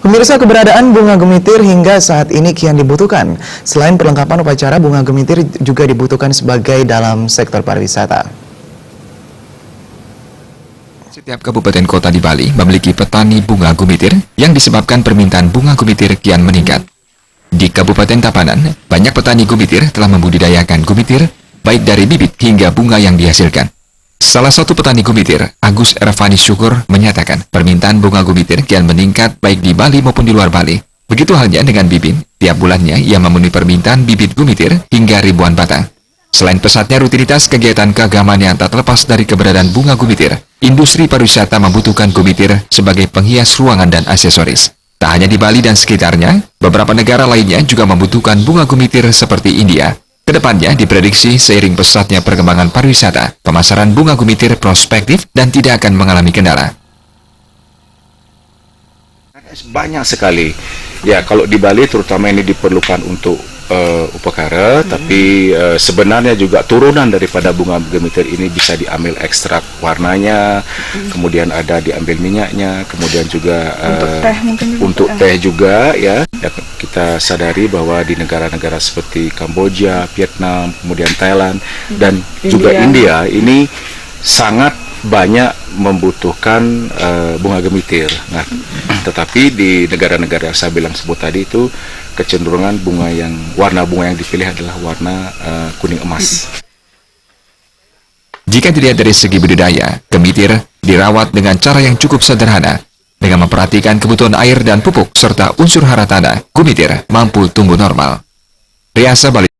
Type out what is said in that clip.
Pemirsa, keberadaan bunga gemitir hingga saat ini kian dibutuhkan. Selain perlengkapan upacara, bunga gemitir juga dibutuhkan sebagai dalam sektor pariwisata. Setiap kabupaten kota di Bali memiliki petani bunga gemitir yang disebabkan permintaan bunga gemitir kian meningkat. Di Kabupaten Tabanan, banyak petani gemitir telah membudidayakan gemitir, baik dari bibit hingga bunga yang dihasilkan. Salah satu petani gemitir, Agus Ervani Syukur, menyatakan permintaan bunga gemitir kian meningkat baik di Bali maupun di luar Bali. Begitu halnya dengan bibit, tiap bulannya ia memenuhi permintaan bibit gemitir hingga ribuan batang. Selain pesatnya rutinitas kegiatan keagamaan yang tak terlepas dari keberadaan bunga gemitir, industri pariwisata membutuhkan gemitir sebagai penghias ruangan dan aksesoris. Tak hanya di Bali dan sekitarnya, beberapa negara lainnya juga membutuhkan bunga gemitir seperti India. Kedepannya diprediksi seiring pesatnya perkembangan pariwisata, pemasaran bunga gemitir prospektif dan tidak akan mengalami kendala. Banyak sekali. Ya, kalau di Bali terutama ini diperlukan untuk upakara, tapi sebenarnya juga turunan daripada bunga gemitir ini bisa diambil ekstrak warnanya, kemudian ada diambil minyaknya, kemudian juga untuk teh juga ya. Kita sadari bahwa di negara-negara seperti Kamboja, Vietnam, kemudian Thailand dan juga India ini sangat banyak membutuhkan bunga gemitir. Nah, tetapi di negara-negara yang saya bilang sebut tadi itu kecenderungan warna bunga yang dipilih adalah warna kuning emas. Jika dilihat dari segi budidaya, gemitir dirawat dengan cara yang cukup sederhana. Dengan memperhatikan kebutuhan air dan pupuk serta unsur hara tanah, gemitir mampu tumbuh normal. Riasa Bali.